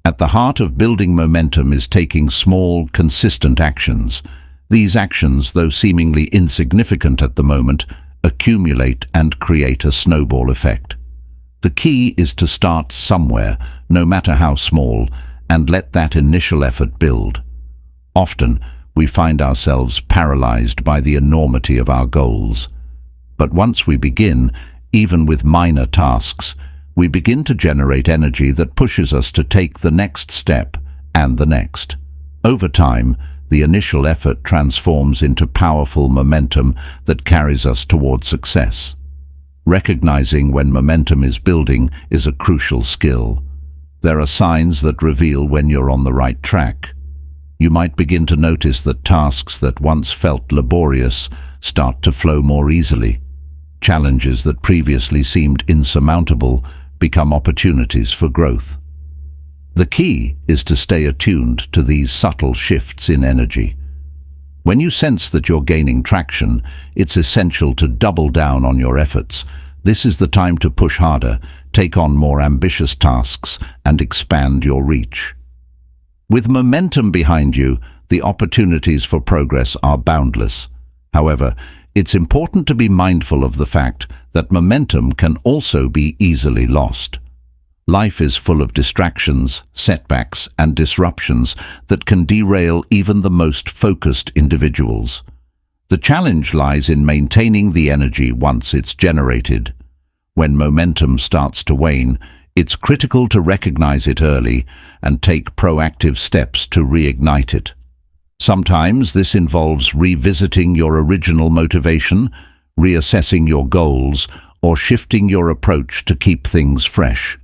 At the heart of building momentum is taking small, consistent actions. These actions, though seemingly insignificant at the moment, accumulate and create a snowball effect. The key is to start somewhere, no matter how small, and let that initial effort build. Often, we find ourselves paralyzed by the enormity of our goals. But once we begin, even with minor tasks, we begin to generate energy that pushes us to take the next step and the next. Over time, the initial effort transforms into powerful momentum that carries us toward success. Recognizing when momentum is building is a crucial skill. There are signs that reveal when you're on the right track. You might begin to notice that tasks that once felt laborious start to flow more easily. Challenges that previously seemed insurmountable become opportunities for growth. The key is to stay attuned to these subtle shifts in energy. When you sense that you're gaining traction, it's essential to double down on your efforts. This is the time to push harder, take on more ambitious tasks, and expand your reach. With momentum behind you, the opportunities for progress are boundless. However, it's important to be mindful of the fact that momentum can also be easily lost. Life is full of distractions, setbacks, and disruptions that can derail even the most focused individuals. The challenge lies in maintaining the energy once it's generated. When momentum starts to wane, it's critical to recognize it early and take proactive steps to reignite it. Sometimes this involves revisiting your original motivation, reassessing your goals, or shifting your approach to keep things fresh.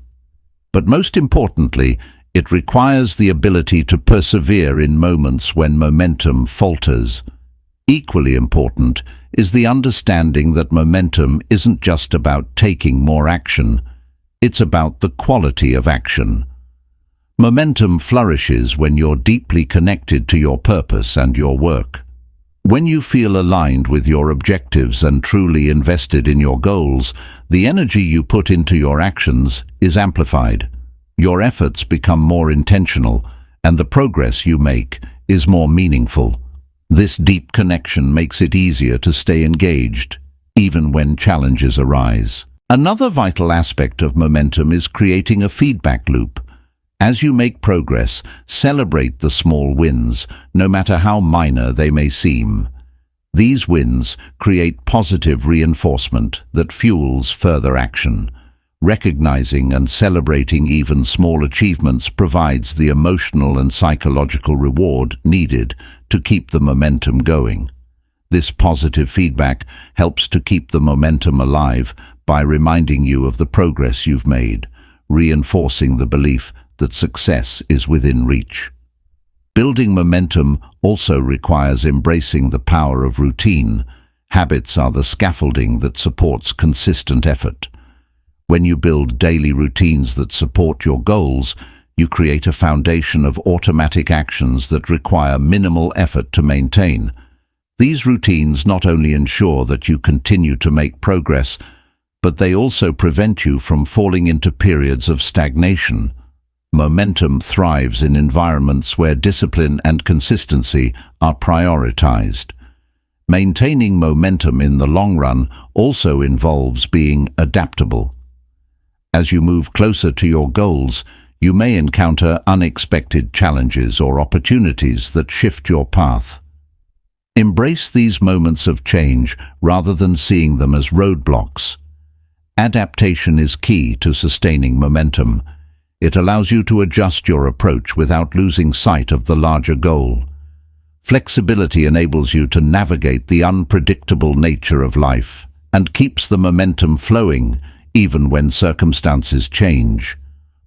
But most importantly, it requires the ability to persevere in moments when momentum falters. Equally important is the understanding that momentum isn't just about taking more action, it's about the quality of action. Momentum flourishes when you're deeply connected to your purpose and your work. When you feel aligned with your objectives and truly invested in your goals, the energy you put into your actions is amplified. Your efforts become more intentional, and the progress you make is more meaningful. This deep connection makes it easier to stay engaged, even when challenges arise. Another vital aspect of momentum is creating a feedback loop. As you make progress, celebrate the small wins, no matter how minor they may seem. These wins create positive reinforcement that fuels further action. Recognizing and celebrating even small achievements provides the emotional and psychological reward needed to keep the momentum going. This positive feedback helps to keep the momentum alive by reminding you of the progress you've made, reinforcing the belief that success is within reach. Building momentum also requires embracing the power of routine. Habits are the scaffolding that supports consistent effort. When you build daily routines that support your goals, you create a foundation of automatic actions that require minimal effort to maintain. These routines not only ensure that you continue to make progress, but they also prevent you from falling into periods of stagnation. Momentum thrives in environments where discipline and consistency are prioritized. Maintaining momentum in the long run also involves being adaptable. As you move closer to your goals, you may encounter unexpected challenges or opportunities that shift your path. Embrace these moments of change rather than seeing them as roadblocks. Adaptation is key to sustaining momentum. It allows you to adjust your approach without losing sight of the larger goal. Flexibility enables you to navigate the unpredictable nature of life and keeps the momentum flowing even when circumstances change.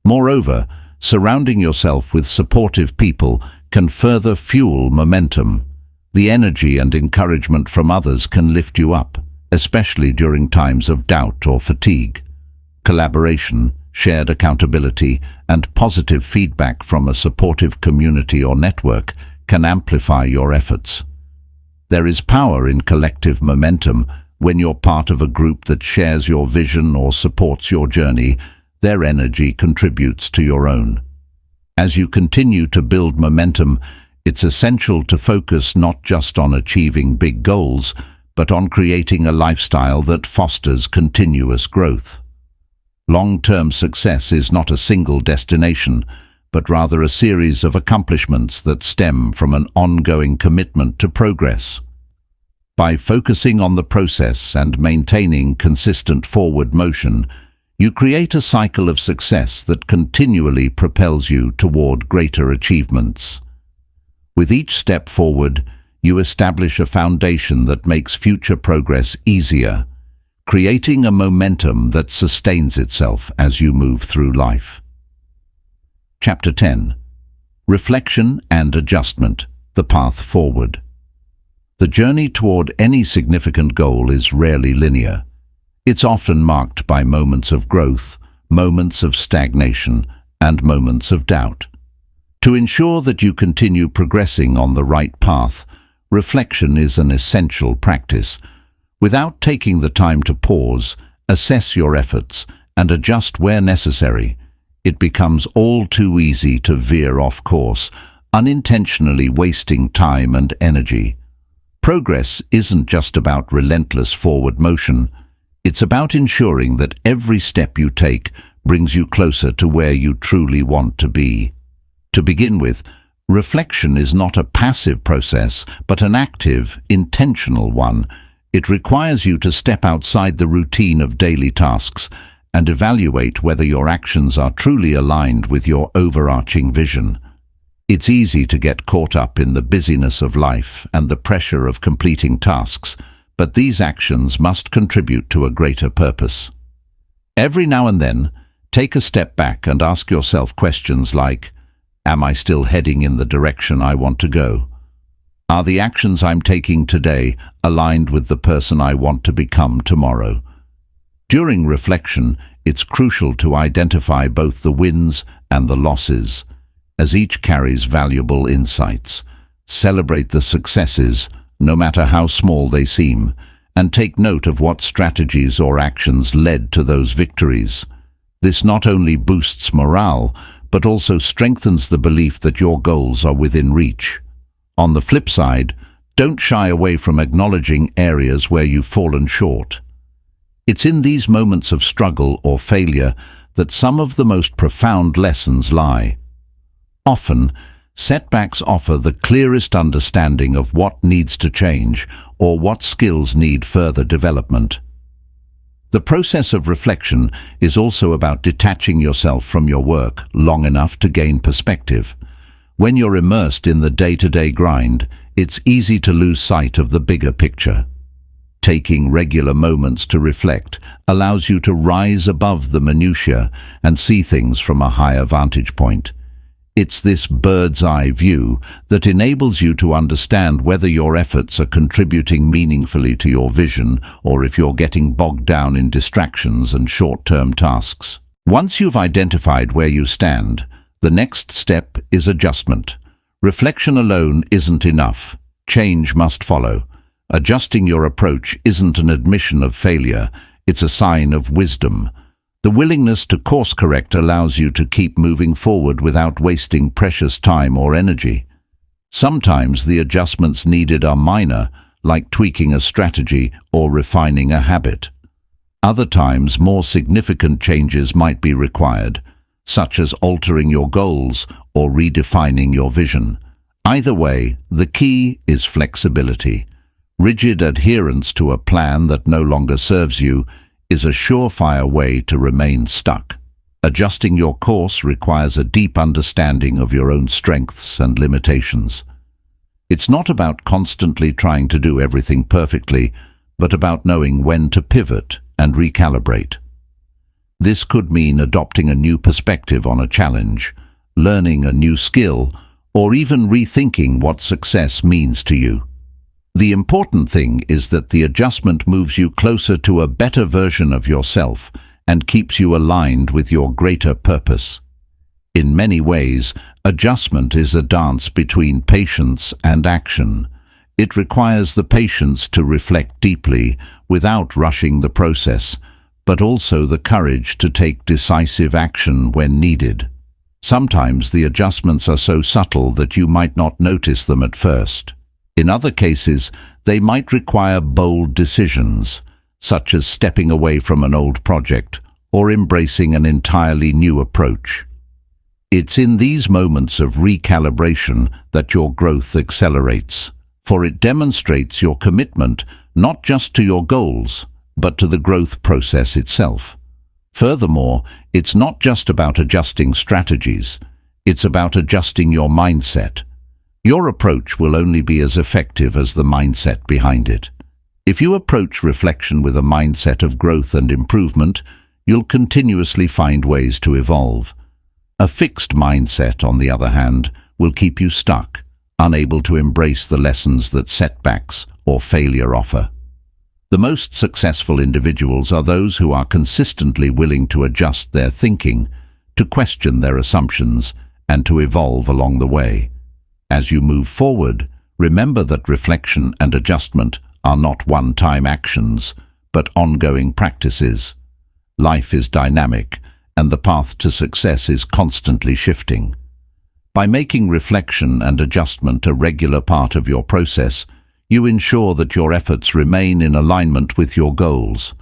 Moreover, surrounding yourself with supportive people can further fuel momentum. The energy and encouragement from others can lift you up, especially during times of doubt or fatigue. Collaboration, shared accountability, and positive feedback from a supportive community or network can amplify your efforts. There is power in collective momentum. When you're part of a group that shares your vision or supports your journey, their energy contributes to your own. As you continue to build momentum, it's essential to focus not just on achieving big goals, but on creating a lifestyle that fosters continuous growth. Long-term success is not a single destination, but rather a series of accomplishments that stem from an ongoing commitment to progress. By focusing on the process and maintaining consistent forward motion, you create a cycle of success that continually propels you toward greater achievements. With each step forward, you establish a foundation that makes future progress easier, creating a momentum that sustains itself as you move through life. Chapter 10. Reflection and Adjustment, the Path Forward. The journey toward any significant goal is rarely linear. It's often marked by moments of growth, moments of stagnation, and moments of doubt. To ensure that you continue progressing on the right path, reflection is an essential practice. Without taking the time to pause, assess your efforts, and adjust where necessary, it becomes all too easy to veer off course, unintentionally wasting time and energy. Progress isn't just about relentless forward motion. It's about ensuring that every step you take brings you closer to where you truly want to be. To begin with, reflection is not a passive process, but an active, intentional one. It requires you to step outside the routine of daily tasks and evaluate whether your actions are truly aligned with your overarching vision. It's easy to get caught up in the busyness of life and the pressure of completing tasks, but these actions must contribute to a greater purpose. Every now and then, take a step back and ask yourself questions like, am I still heading in the direction I want to go? Are the actions I'm taking today aligned with the person I want to become tomorrow? During reflection, it's crucial to identify both the wins and the losses, as each carries valuable insights. Celebrate the successes, no matter how small they seem, and take note of what strategies or actions led to those victories. This not only boosts morale, but also strengthens the belief that your goals are within reach. On the flip side, don't shy away from acknowledging areas where you've fallen short. It's in these moments of struggle or failure that some of the most profound lessons lie. Often, setbacks offer the clearest understanding of what needs to change or what skills need further development. The process of reflection is also about detaching yourself from your work long enough to gain perspective. When you're immersed in the day-to-day grind, it's easy to lose sight of the bigger picture. Taking regular moments to reflect allows you to rise above the minutiae and see things from a higher vantage point. It's this bird's-eye view that enables you to understand whether your efforts are contributing meaningfully to your vision or if you're getting bogged down in distractions and short-term tasks. Once you've identified where you stand, the next step is adjustment. Reflection alone isn't enough. Change must follow. Adjusting your approach isn't an admission of failure, it's a sign of wisdom. The willingness to course-correct allows you to keep moving forward without wasting precious time or energy. Sometimes the adjustments needed are minor, like tweaking a strategy or refining a habit. Other times, more significant changes might be required, such as altering your goals or redefining your vision. Either way, the key is flexibility. Rigid adherence to a plan that no longer serves you is a surefire way to remain stuck. Adjusting your course requires a deep understanding of your own strengths and limitations. It's not about constantly trying to do everything perfectly, but about knowing when to pivot and recalibrate. This could mean adopting a new perspective on a challenge, learning a new skill, or even rethinking what success means to you. The important thing is that the adjustment moves you closer to a better version of yourself and keeps you aligned with your greater purpose. In many ways, adjustment is a dance between patience and action. It requires the patience to reflect deeply without rushing the process, but also the courage to take decisive action when needed. Sometimes the adjustments are so subtle that you might not notice them at first. In other cases, they might require bold decisions, such as stepping away from an old project or embracing an entirely new approach. It's in these moments of recalibration that your growth accelerates, for it demonstrates your commitment not just to your goals, but to the growth process itself. Furthermore, it's not just about adjusting strategies, it's about adjusting your mindset. Your approach will only be as effective as the mindset behind it. If you approach reflection with a mindset of growth and improvement, you'll continuously find ways to evolve. A fixed mindset, on the other hand, will keep you stuck, unable to embrace the lessons that setbacks or failure offer. The most successful individuals are those who are consistently willing to adjust their thinking, to question their assumptions, and to evolve along the way. As you move forward, remember that reflection and adjustment are not one-time actions, but ongoing practices. Life is dynamic, and the path to success is constantly shifting. By making reflection and adjustment a regular part of your process, you ensure that your efforts remain in alignment with your goals.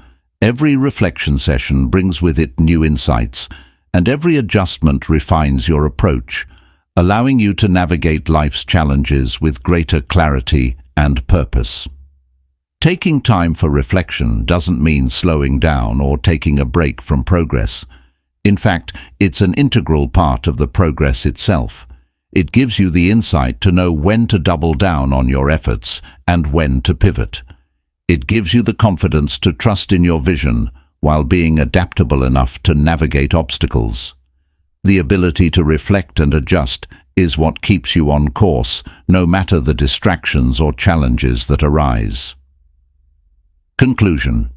Every reflection session brings with it new insights, and every adjustment refines your approach, allowing you to navigate life's challenges with greater clarity and purpose. Taking time for reflection doesn't mean slowing down or taking a break from progress. In fact, it's an integral part of the progress itself. It gives you the insight to know when to double down on your efforts and when to pivot. It gives you the confidence to trust in your vision while being adaptable enough to navigate obstacles. The ability to reflect and adjust is what keeps you on course, no matter the distractions or challenges that arise. Conclusion.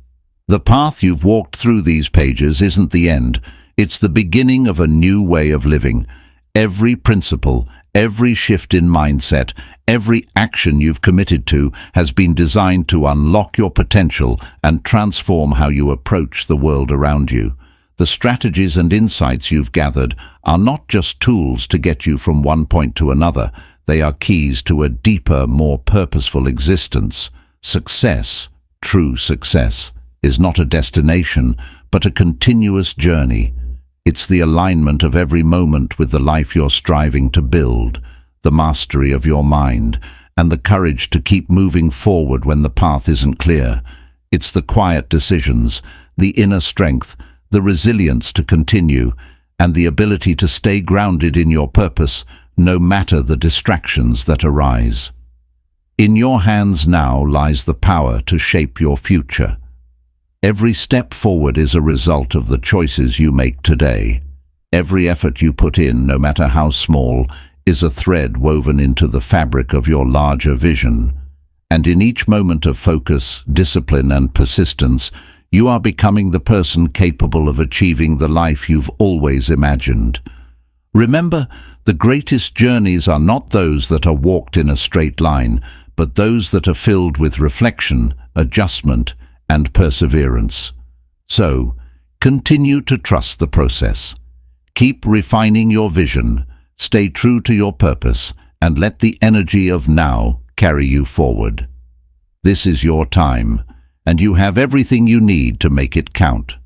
The path you've walked through these pages isn't the end, it's the beginning of a new way of living. Every principle, Every shift in mindset, every action you've committed to has been designed to unlock your potential and transform how you approach the world around you. The strategies and insights you've gathered are not just tools to get you from one point to another. They are keys to a deeper, more purposeful existence. Success, true success, is not a destination, but a continuous journey. It's the alignment of every moment with the life you're striving to build, the mastery of your mind, and the courage to keep moving forward when the path isn't clear. It's the quiet decisions, the inner strength, the resilience to continue, and the ability to stay grounded in your purpose, no matter the distractions that arise. In your hands now lies the power to shape your future. Every step forward is a result of the choices you make today. Every effort you put in, no matter how small, is a thread woven into the fabric of your larger vision. And in each moment of focus, discipline, and persistence, you are becoming the person capable of achieving the life you've always imagined. Remember, the greatest journeys are not those that are walked in a straight line, but those that are filled with reflection, adjustment, and perseverance. So, continue to trust the process. Keep refining your vision, stay true to your purpose, and let the energy of now carry you forward. This is your time, and you have everything you need to make it count.